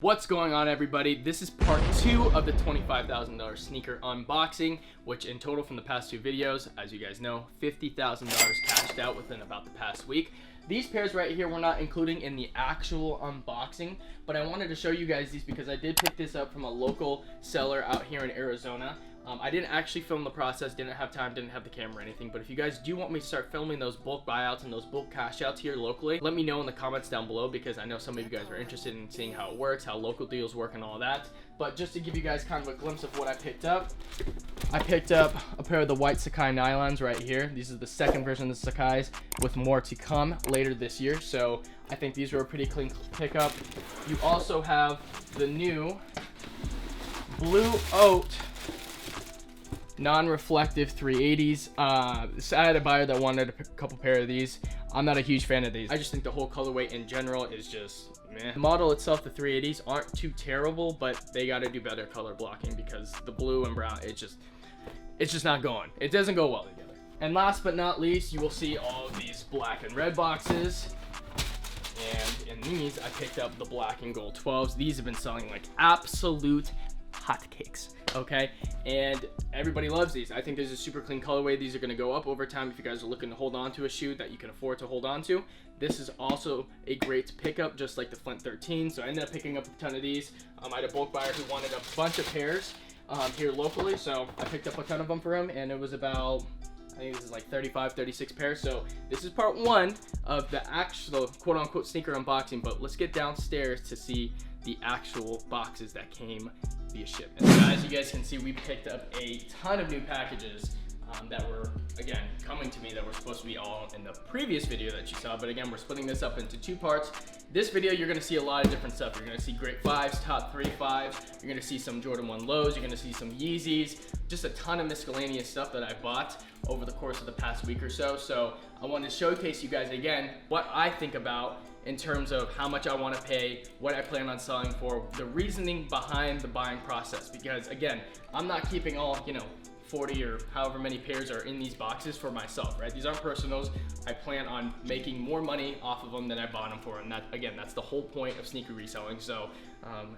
What's going on, everybody? This is part 2 of the $25,000 sneaker unboxing, which in total from the past 2 videos, as you guys know, $50,000 cashed out within about the past week. These pairs right here we're not including in the actual unboxing, but I wanted to show you guys these because I did pick this up from a local seller out here in Arizona. I didn't actually film the process, didn't have time, didn't have the camera or anything, but if you guys do want me to start filming those bulk buyouts and those bulk cash outs here locally, let me know in the comments down below because I know some of you guys are interested in seeing how it works, how local deals work and all that. But just to give you guys kind of a glimpse of what I picked up a pair of the white Sacai nylons right here. These are the second version of the Sacai's with more to come later this year, so I think these were a pretty clean pickup. You also have the new Blue Oat non-reflective 380s. I had a buyer that wanted a couple pair of these. I'm not a huge fan of these. I just think the whole colorway in general is just meh. The model itself, the 380s, aren't too terrible, but they got to do better color blocking because the blue and brown, it's just not going. It doesn't go well together. And last but not least, you will see all of these black and red boxes. And in these, I picked up the black and gold 12s. These have been selling like absolute hotcakes, okay? And everybody loves these. I think there's a super clean colorway. These are going to go up over time if you guys are looking to hold on to a shoe that you can afford to hold on to. This is also a great pickup, just like the Flint 13. So I ended up picking up a ton of these. I had a bulk buyer who wanted a bunch of pairs here locally, so I picked up a ton of them for him, and it was about, I think this is like 35, 36 pairs. So this is part 1 of the actual quote-unquote sneaker unboxing, but let's get downstairs to see the actual boxes that came via shipment. So as you guys can see, we picked up a ton of new packages that were, again, coming to me that were supposed to be all in the previous video that you saw, but again, we're splitting this up into 2 parts. This video, you're gonna see a lot of different stuff. You're gonna see great 5s, top 3 5s. You're gonna see some Jordan 1 lows. You're gonna see some Yeezys, just a ton of miscellaneous stuff that I bought over the course of the past week or so. So I wanted to showcase you guys again what I think about in terms of how much I want to pay, what I plan on selling for, the reasoning behind the buying process. Because again, I'm not keeping all, 40 or however many pairs are in these boxes for myself, right? These aren't personals. I plan on making more money off of them than I bought them for, and that, again, that's the whole point of sneaker reselling. So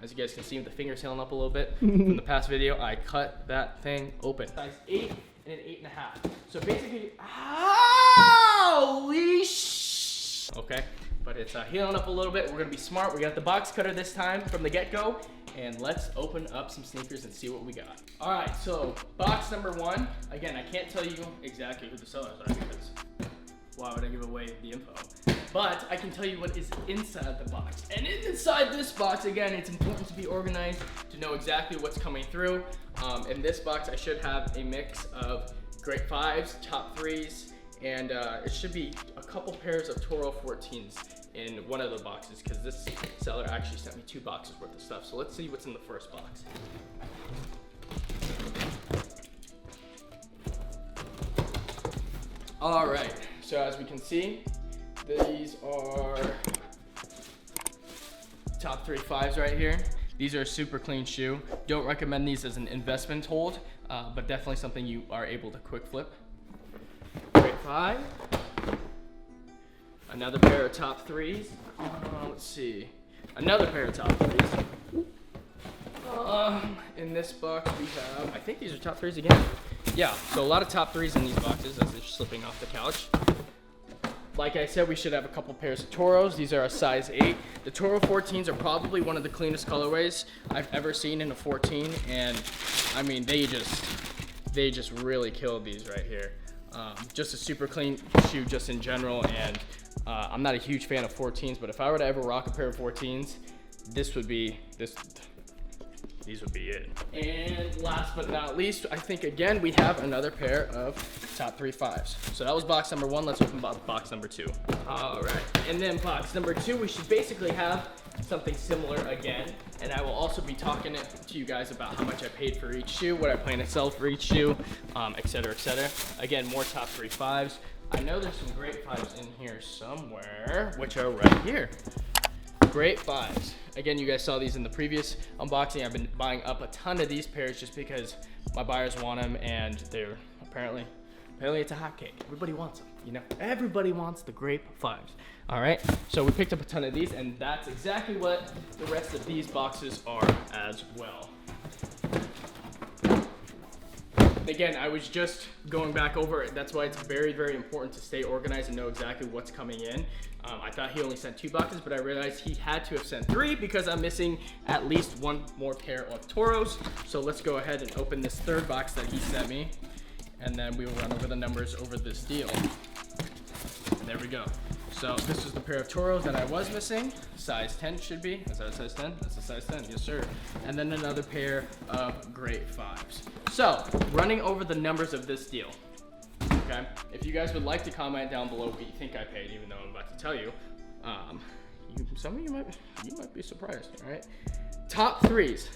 as you guys can see with the fingers healing up a little bit from the past video, I cut that thing open. Size 8 and an 8.5. So basically, holy okay, but it's healing up a little bit. We're gonna be smart. We got the box cutter this time from the get-go, and let's open up some sneakers and see what we got. All right, so box number 1. Again, I can't tell you exactly who the sellers are because why would I give away the info? But I can tell you what is inside the box. And inside this box, again, it's important to be organized, to know exactly what's coming through. In this box, I should have a mix of great 5s, top 3s, and it should be a couple pairs of Toro 14s in one of the boxes because this seller actually sent me 2 boxes worth of stuff. So let's see what's in the first box. All right, so as we can see, these are top 3 5s right here. These are a super clean shoe. Don't recommend these as an investment hold, but definitely something you are able to quick flip. Great 5. Another pair of top 3s. Let's see. Another pair of top 3s. In this box we have, I think these are top 3s again. Yeah, so a lot of top 3s in these boxes as they're slipping off the couch. Like I said, we should have a couple pairs of Toros. These are a size 8. The Toro 14s are probably one of the cleanest colorways I've ever seen in a 14, and I mean, they just really killed these right here. Just a super clean shoe just in general, and I'm not a huge fan of 14s, but if I were to ever rock a pair of 14s, these would be it. And last but not least, I think again we have another pair of top 3 5s. So that was box number 1. Let's open box number 2. All right, and then box number 2, we should basically have something similar again, and I will also be talking to you guys about how much I paid for each shoe, what I plan to sell for each shoe, etc., etc. Again, more top 3 5s. I know there's some great 5s in here somewhere, which are right here. Great 5s. Again, you guys saw these in the previous unboxing. I've been buying up a ton of these pairs just because my buyers want them, and they're Apparently it's a hot cake. Everybody wants them, you know? Everybody wants the grape 5s. All right, so we picked up a ton of these, and that's exactly what the rest of these boxes are as well. Again, I was just going back over it. That's why it's very, very important to stay organized and know exactly what's coming in. I thought he only sent 2 boxes, but I realized he had to have sent 3 because I'm missing at least 1 more pair of Toros. So let's go ahead and open this 3rd box that he sent me, and then we will run over the numbers over this deal. And there we go. So this is the pair of Toros that I was missing. Size 10 should be. Is that a size 10? That's a size 10, yes sir. And then another pair of grape 5s. So, running over the numbers of this deal. Okay, if you guys would like to comment down below what you think I paid, even though I'm about to tell you, some of you might be surprised, all right? Top 3s,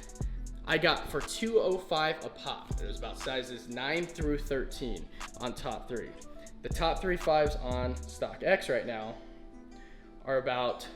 I got for $205 a pop. It was about sizes 9 through 13 on top 3. The top 3 5s on StockX right now are about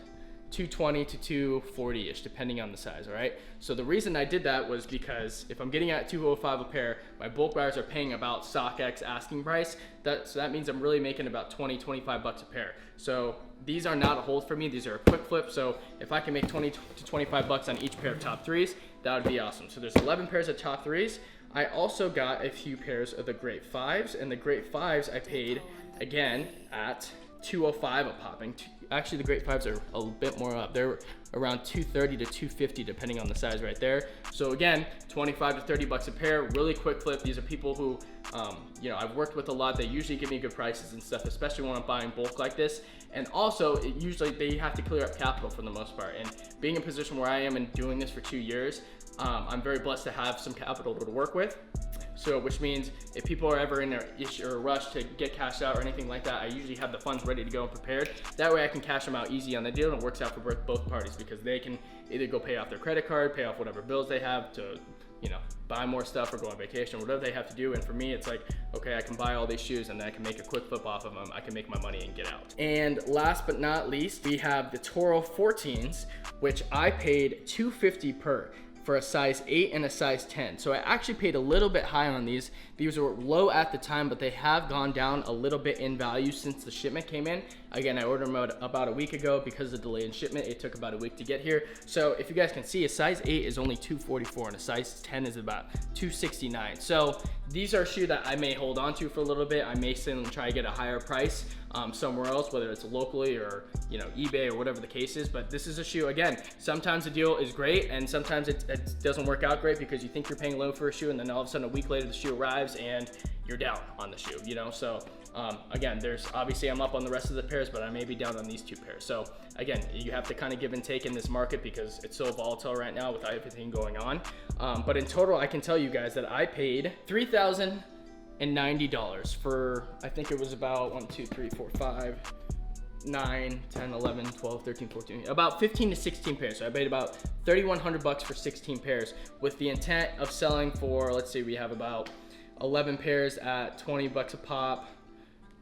$220 to $240-ish, depending on the size, all right? So the reason I did that was because if I'm getting at $205 a pair, my bulk buyers are paying about StockX asking price. So that means I'm really making about $20, $25 a pair. So these are not a hold for me, these are a quick flip. So if I can make $20 to $25 on each pair of top 3s, that would be awesome. So there's 11 pairs of top 3s. I also got a few pairs of the grape 5s, and the grape 5s I paid, again, at $205 a popping. Actually, the grape 5s are a bit more up. They're around $230 to $250 depending on the size right there. So again, 25 to $30 a pair, really quick flip. These are people who, you know, I've worked with a lot. They usually give me good prices and stuff, especially when I'm buying bulk like this. And also, usually they have to clear up capital for the most part. And being in a position where I am and doing this for 2 years, I'm very blessed to have some capital to work with. So, which means if people are ever in an issue or a rush to get cashed out or anything like that, I usually have the funds ready to go and prepared. That way I can cash them out easy on the deal, and it works out for both parties because they can either go pay off their credit card, pay off whatever bills they have to, you know, buy more stuff or go on vacation, whatever they have to do. And for me, it's like, okay, I can buy all these shoes and then I can make a quick flip off of them. I can make my money and get out. And last but not least, we have the Toro 14s, which I paid $250 per. For a size 8 and a size 10. So I actually paid a little bit high on these. These were low at the time, but they have gone down a little bit in value since the shipment came in. Again, I ordered them about a week ago. Because of the delay in shipment, it took about a week to get here. So if you guys can see, a size 8 is only $244 and a size 10 is about $269. So these are a shoe that I may hold on to for a little bit. I may send and try to get a higher price somewhere else, whether it's locally or, you know, eBay or whatever the case is. But this is a shoe, again, sometimes the deal is great and sometimes it doesn't work out great because you think you're paying low for a shoe and then all of a sudden a week later the shoe arrives and you're down on the shoe, you know? So again, there's obviously I'm up on the rest of the pairs, but I may be down on these 2 pairs. So again, you have to kind of give and take in this market because it's so volatile right now with everything going on. But in total, I can tell you guys that I paid $3,090 for, I think it was about 1, 2, 3, 4, 5, 9, 10, 11, 12, 13, 14, about 15 to 16 pairs. So I paid about $3,100 for 16 pairs with the intent of selling for, let's see, we have about 11 pairs at $20 a pop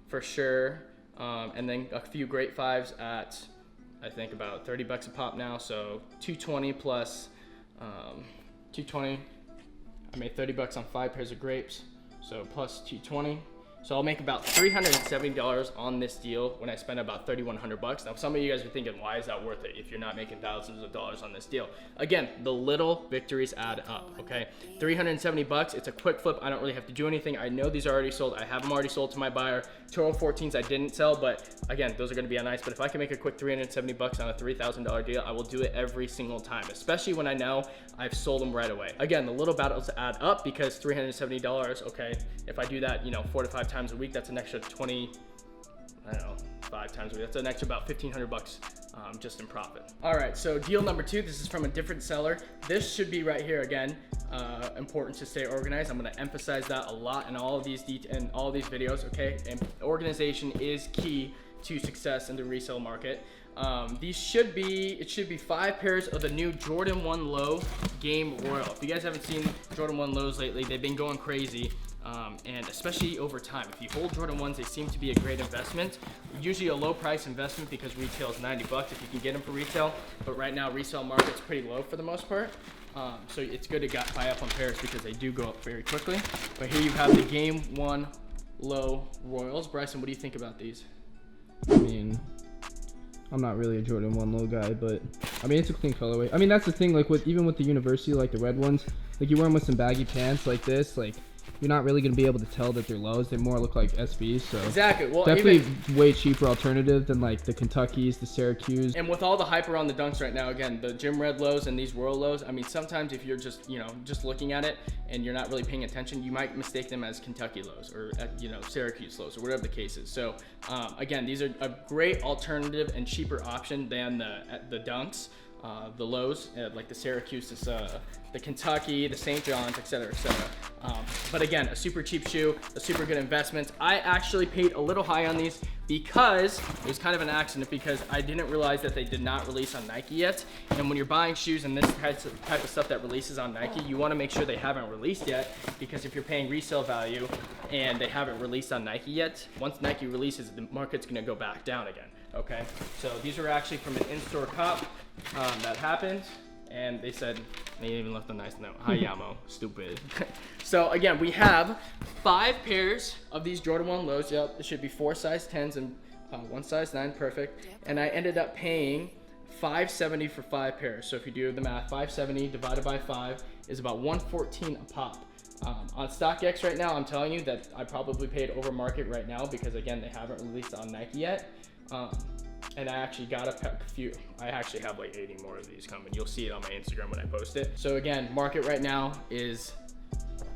for sure. And then a few great 5s at, I think about $30 a pop now. So 220 plus 220, I made $30 on 5 pairs of grapes. So plus 220. So I'll make about $370 on this deal when I spend about $3,100. Now, some of you guys are thinking, why is that worth it if you're not making thousands of dollars on this deal? Again, the little victories add up, okay? $370, it's a quick flip. I don't really have to do anything. I know these are already sold. I have them already sold to my buyer. Toro 14s I didn't sell, but again, those are gonna be nice. But if I can make a quick $370 on a $3,000 deal, I will do it every single time, especially when I know I've sold them right away. Again, the little battles add up because $370, okay, if I do that, you know, 4 to 5 times a week, that's an extra 20, I don't know, 5 times a week. That's an extra about $1,500 just in profit. All right, so deal number 2, this is from a different seller. This should be right here again. Important to stay organized. I'm gonna emphasize that a lot in all of these videos, okay? And organization is key to success in the resale market. It should be 5 pairs of the new Jordan 1 Low Game Royal. If you guys haven't seen Jordan 1 Lows lately, they've been going crazy. And especially over time, if you hold Jordan 1s, they seem to be a great investment. Usually a low price investment because retail is $90 if you can get them for retail. But right now, resale market's pretty low for the most part. So it's good to buy up on pairs because they do go up very quickly. But here you have the Game 1 low Royals. Bryson, what do you think about these? I mean, I'm not really a Jordan 1 low guy, but I mean, it's a clean colorway. I mean, that's the thing, like even with the University, like the red ones, like you wear them with some baggy pants like this, like you're not really going to be able to tell that they're lows. They more look like SBs. So exactly. Well, definitely way cheaper alternative than like the Kentuckys, the Syracuse. And with all the hype around the dunks right now, again, the gym red lows and these Royal lows, I mean, sometimes if you're just, just looking at it and you're not really paying attention, you might mistake them as Kentucky lows or, Syracuse lows or whatever the case is. So, again, these are a great alternative and cheaper option than the dunks. The lows, like the Syracuse, the Kentucky, the St. John's, etc., etc. But again, a super cheap shoe, a super good investment. I actually paid a little high on these because it was kind of an accident, because I didn't realize that they did not release on Nike yet. And when you're buying shoes and this type of stuff that releases on Nike, you want to make sure they haven't released yet, because if you're paying resale value and they haven't released on Nike yet, once Nike releases, the market's going to go back down again. Okay, so these are actually from an in-store cop that happened, and they said, they even left a nice note. Hi, Yamo, stupid. So again, we have 5 pairs of these Jordan 1 lows. Yep, it should be 4 size 10s and 1 size 9, perfect. And I ended up paying $570 for 5 pairs. So if you do the math, 570 divided by 5 is about $114 a pop. On StockX right now, I'm telling you that I probably paid over market right now, because again, they haven't released on Nike yet. And I actually got a few. I actually have like 80 more of these coming. You'll see it on my Instagram when I post it. So again, market right now is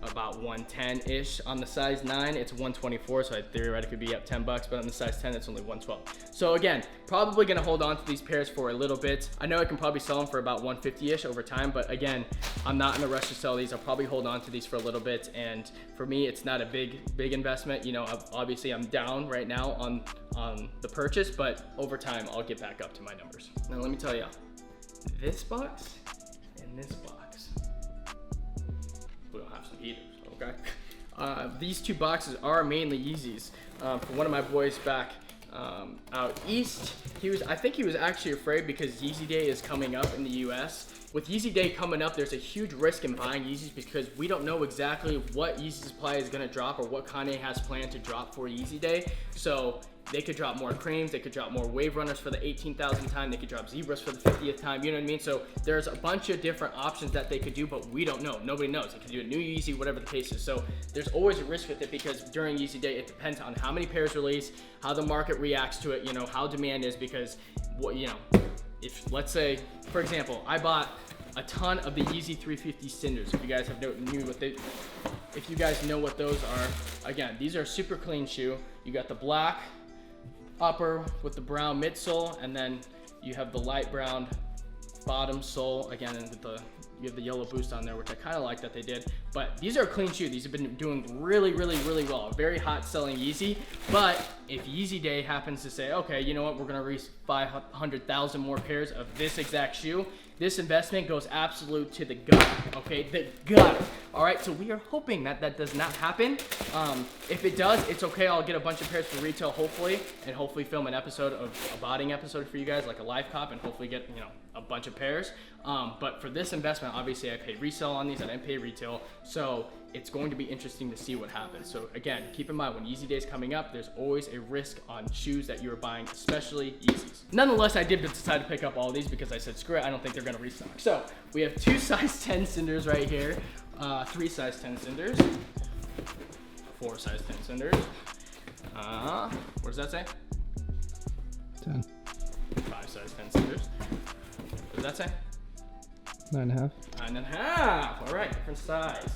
about 110-ish. On the size 9, it's 124, so I theoretically could be up $10, but on the size 10, it's only 112. So again, probably gonna hold on to these pairs for a little bit. I know I can probably sell them for about 150-ish over time, but again, I'm not in a rush to sell these. I'll probably hold on to these for a little bit, and for me, it's not a big investment. Obviously I'm down right now on the purchase, but over time, I'll get back up to my numbers. Now let me tell you, this box and this box, we don't have some heaters, okay? These 2 boxes are mainly Yeezys. For one of my boys back out east, I think he was actually afraid because Yeezy Day is coming up in the US. With Yeezy Day coming up, there's a huge risk in buying Yeezys because we don't know exactly what Yeezy supply is gonna drop or what Kanye has planned to drop for Yeezy Day. So they could drop more creams, they could drop more wave runners for the 18,000th time, they could drop zebras for the 50th time, you know what I mean? So there's a bunch of different options that they could do, but we don't know. Nobody knows. They could do a new Yeezy, whatever the case is. So there's always a risk with it, because during Yeezy Day, it depends on how many pairs release, how the market reacts to it, how demand is, because if, let's say, for example, I bought a ton of the Yeezy 350 Cinders. If you guys if you guys know what those are, again, these are a super clean shoe. You got the black upper with the brown midsole, and then you have the light brown bottom sole again, and you have the yellow boost on there, which I kind of like that they did. But these are a clean shoe. These have been doing really, really, really well. A very hot selling Yeezy. But if Yeezy Day happens to say, okay, you know what, we're gonna release 500,000 more pairs of this exact shoe, this investment goes absolute to the gut, okay? The gut. All right, so we are hoping that that does not happen. If it does, it's okay. I'll get a bunch of pairs for retail, hopefully, and hopefully film an episode of a botting episode for you guys, like a live cop, and hopefully get, a bunch of pairs. But for this investment, obviously I paid resale on these, I didn't pay retail. So it's going to be interesting to see what happens. So again, keep in mind when Yeezy Day is coming up, there's always a risk on shoes that you're buying, especially Yeezys. Nonetheless, I did decide to pick up all these because I said, screw it, I don't think they're gonna restock. So we have 2 size 10 Cinders right here, 3 size 10 Cinders, 4 size 10 Cinders. What does that say? 10. 5 size 10 Cinders. What does that say? 9.5. 9.5. All right, different size.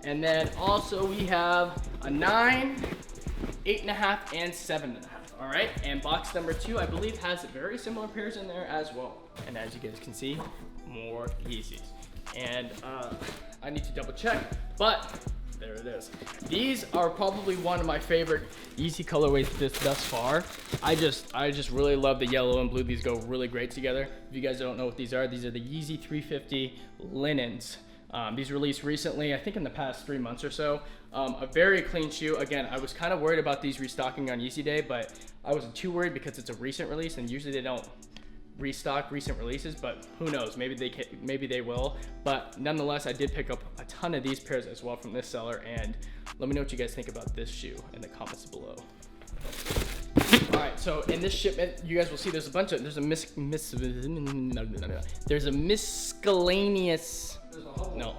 And then also we have a 9, 8.5, and 7.5. All right, and box number 2, I believe, has very similar pairs in there as well. And as you guys can see, more Yeezys. And I need to double check, but there it is. These are probably one of my favorite Yeezy colorways thus far. I just really love the yellow and blue. These go really great together. If you guys don't know what these are the Yeezy 350 linens. These released recently, I think in the past 3 months or so. A very clean shoe. Again, I was kind of worried about these restocking on Yeezy Day, but I wasn't too worried because it's a recent release, and usually they don't restock recent releases, but who knows, maybe they will. But nonetheless, I did pick up a ton of these pairs as well from this seller, and Let me know what you guys think about this shoe in the comments below. All right, so in this shipment, you guys will see there's a bunch of, there's a miscellaneous, no.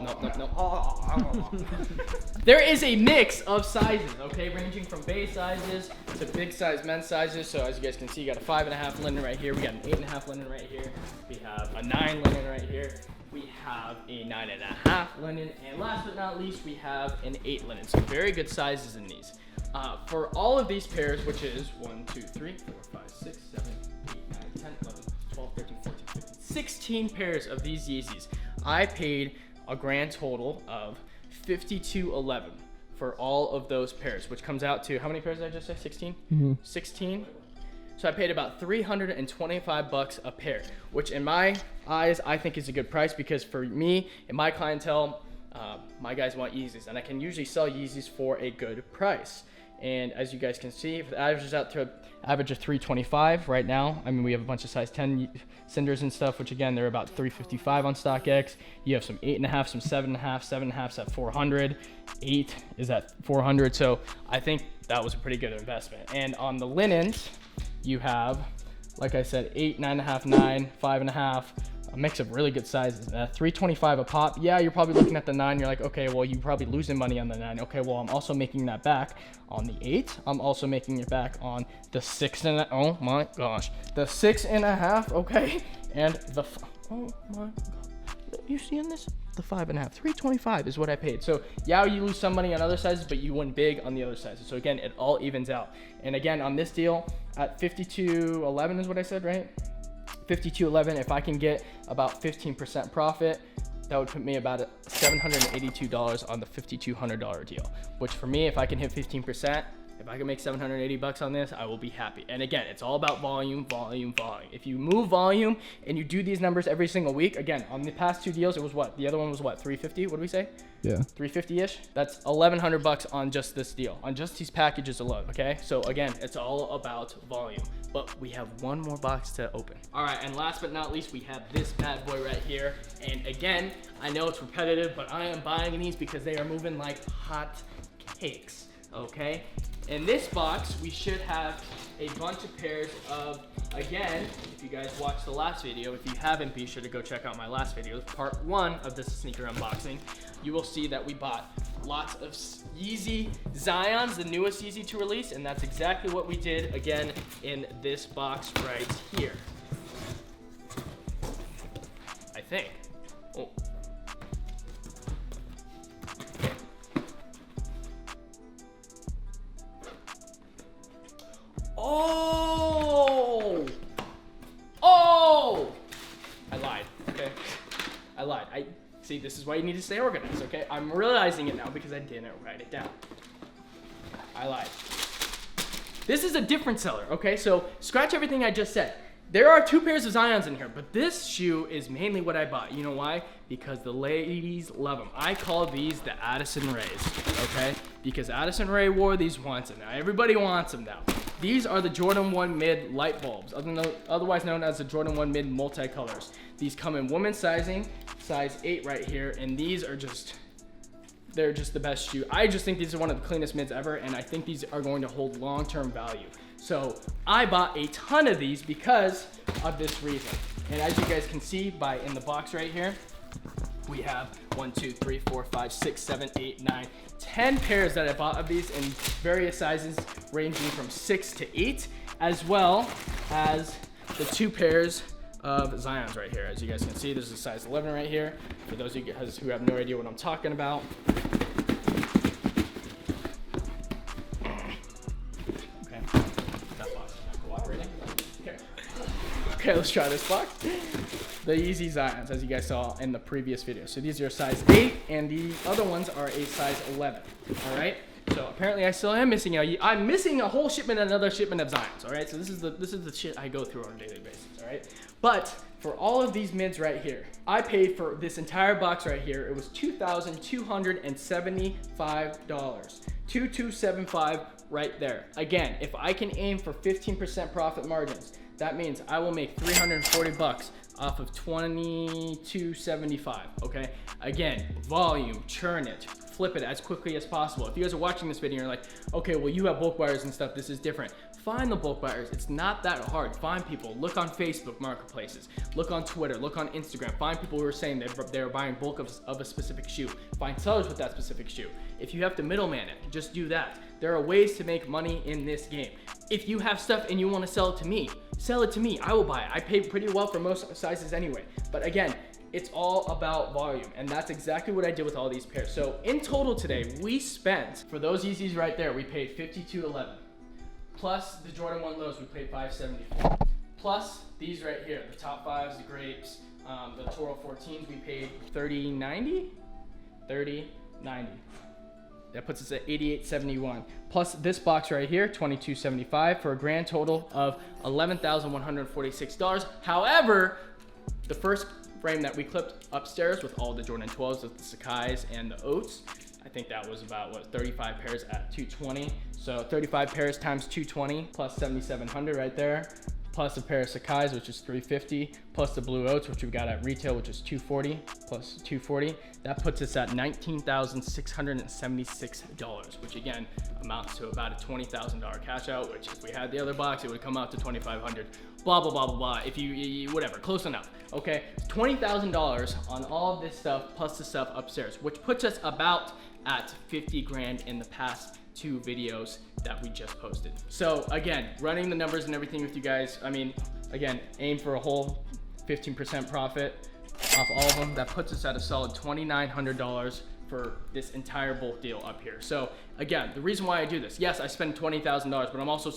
There is a mix of sizes, okay, ranging from base sizes to big size men's sizes. So as you guys can see, you got a 5.5 linen right here. We got an 8.5 linen right here. We have a 9 linen right here. We have a 9.5 linen, and last but not least, we have an 8 linen. So very good sizes in these. For all of these pairs, which is 1, 2, 3, 4, 5, 6, 7, 8, 9, 10, 11, 12, 13, 14, 15, 16 pairs of these Yeezys, I paid a grand total of $52.11 for all of those pairs, which comes out to, how many pairs did I just say? 16? Mm-hmm. 16. So I paid about $325 a pair, which in my eyes, I think is a good price, because for me and my clientele, my guys want Yeezys, and I can usually sell Yeezys for a good price. And as you guys can see, if it averages out to average of $325 right now. I mean, we have a bunch of size 10 cinders and stuff, which again, they're about $355 on StockX. You have some 8.5, some 7.5, 7.5's at $400, 8 is at $400. So I think that was a pretty good investment. And on the linens, you have, like I said, 8, 9.5, 9, 5.5, a mix of really good sizes. $325 a pop. Yeah, you're probably looking at the 9. You're like, okay, well, you're probably losing money on the 9. Okay, well, I'm also making that back on the 8. I'm also making it back on the 6 and oh my gosh, the 6.5. Okay, and the oh my god, you seeing this? The 5.5. $325 is what I paid. So yeah, you lose some money on other sizes, but you win big on the other sizes. So again, it all evens out. And again, on this deal at $52.11 is what I said, right? $52.11. If I can get about 15% profit, that would put me about $782 on the $5,200 deal, which for me, if I can hit 15%, if I can make $780 on this, I will be happy. And again, it's all about volume, volume, volume. If you move volume and you do these numbers every single week, again, on the past 2 deals, it was what? The other one was what? 350? What did we say? Yeah. 350-ish? That's $1,100 on just this deal, on just these packages alone, okay? So again, it's all about volume. But we have one more box to open. All right, and last but not least, we have this bad boy right here. And again, I know it's repetitive, but I am buying these because they are moving like hot cakes, okay? In this box, we should have a bunch of pairs of, again, if you guys watched the last video, if you haven't, be sure to go check out my last video, part 1 of this sneaker unboxing. You will see that we bought lots of Yeezy Zions, the newest Yeezy to release, and that's exactly what we did, again, in this box right here. I think. Oh. Oh! Oh! I lied, okay? I lied. See, this is why you need to stay organized, okay? I'm realizing it now because I didn't write it down. I lied. This is a different seller, okay? So scratch everything I just said. There are 2 pairs of Zions in here, but this shoe is mainly what I bought. You know why? Because the ladies love them. I call these the Addison Rays, okay? Because Addison Ray wore these once, and now everybody wants them now. These are the Jordan 1 Mid light bulbs, otherwise known as the Jordan 1 Mid multicolors. These come in women's sizing, size 8 right here, and these are just, they're just the best shoe. I just think these are one of the cleanest mids ever, and I think these are going to hold long-term value. So I bought a ton of these because of this reason. And as you guys can see in the box right here, we have 1, 2, 3, 4, 5, 6, 7, 8, 9, 10 pairs that I bought of these in various sizes ranging from 6 to 8, as well as the 2 pairs of Zions right here. As you guys can see, there's a size 11 right here. For those of you guys who have no idea what I'm talking about. Okay, that box is not cooperating. Okay, let's try this box. The Yeezy Zions, as you guys saw in the previous video. So these are a size 8, and the other ones are a size 11, all right? So apparently I still am missing out. I'm missing a whole shipment and another shipment of Zions, all right? So this is the shit I go through on a daily basis, all right? But for all of these mids right here, I paid for this entire box right here. It was $2,275. $2,275 right there. Again, if I can aim for 15% profit margins, that means I will make $340 off of 22.75. Okay, again, volume, churn it, flip it as quickly as possible. If you guys are watching this video and you're like, okay, well, you have bulk buyers and stuff, this is different. Find the bulk buyers. It's not that hard. Find people. Look on Facebook marketplaces. Look on Twitter. Look on Instagram. Find people who are saying that they're buying bulk of a specific shoe. Find sellers with that specific shoe. If you have to middleman it, just do that. There are ways to make money in this game. If you have stuff and you want to sell it to me, sell it to me. I will buy it. I pay pretty well for most sizes anyway. But again, it's all about volume, and that's exactly what I did with all these pairs. So in total today, we spent, for those Yeezys right there, we paid $52.11. Plus the Jordan 1 lows, we paid $574. Plus these right here, the top fives, the grapes, the Toro 14s, we paid $30.90. $30.90. That puts us at $88.71. Plus this box right here, $22.75, for a grand total of $11,146. However, the first frame that we clipped upstairs with all the Jordan 12s, with the Sakai's and the Oats, I think that was about, what, 35 pairs at $220. So 35 pairs times 220 plus 7,700 right there, plus a pair of Sakai's, which is $350, plus the Blue Oats, which we've got at retail, which is $240 plus $240. That puts us at $19,676, which again amounts to about a $20,000 cash out, which if we had the other box, it would come out to $2,500. Blah, blah, blah, blah, blah. If you whatever, close enough. Okay, $20,000 on all of this stuff plus the stuff upstairs, which puts us about at 50 grand in the past 2 videos that we just posted. So again, running the numbers and everything with you guys, I mean, again, aim for a whole 15% profit off all of them. That puts us at a solid $2,900 for this entire bulk deal up here. So again, the reason why I do this, yes, I spend $20,000, but I'm also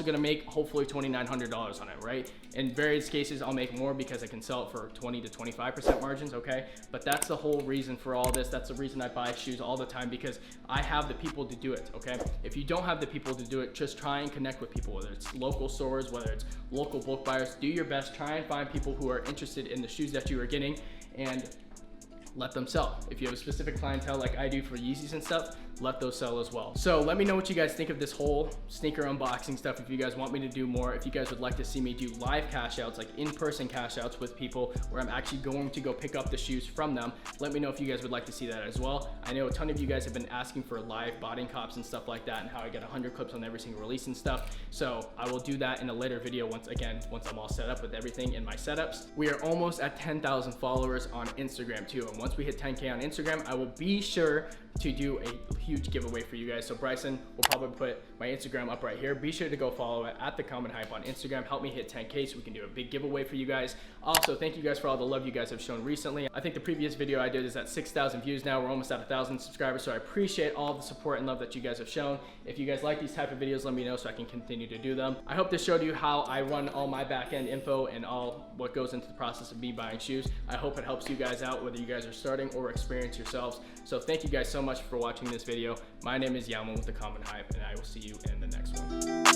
gonna make hopefully $2,900 on it, right? In various cases, I'll make more because I can sell it for 20 to 25% margins, okay? But that's the whole reason for all this. That's the reason I buy shoes all the time, because I have the people to do it, okay? If you don't have the people to do it, just try and connect with people, whether it's local stores, whether it's local bulk buyers. Do your best, try and find people who are interested in the shoes that you are getting, and let them sell. If you have a specific clientele like I do for Yeezys and stuff, let those sell as well. So let me know what you guys think of this whole sneaker unboxing stuff. If you guys want me to do more, if you guys would like to see me do live cash outs, like in-person cash outs with people where I'm actually going to go pick up the shoes from them, let me know if you guys would like to see that as well. I know a ton of you guys have been asking for live botting cops and stuff like that, and how I get 100 clips on every single release and stuff. So I will do that in a later video once I'm all set up with everything in my setups. We are almost at 10,000 followers on Instagram too, and once we hit 10K on Instagram, I will be sure to do a huge giveaway for you guys. So Bryson will probably put my Instagram up right here. Be sure to go follow it at The Common Hype on Instagram. Help me hit 10K so we can do a big giveaway for you guys. Also, thank you guys for all the love you guys have shown recently. I think the previous video I did is at 6,000 views now. We're almost at 1,000 subscribers, so I appreciate all the support and love that you guys have shown. If you guys like these type of videos, let me know so I can continue to do them. I hope this showed you how I run all my back-end info and all what goes into the process of me buying shoes. I hope it helps you guys out, whether you guys are starting or experience yourselves. So thank you guys so much for watching this video. My name is Yalman with The Common Hype, and I will see you in the next one.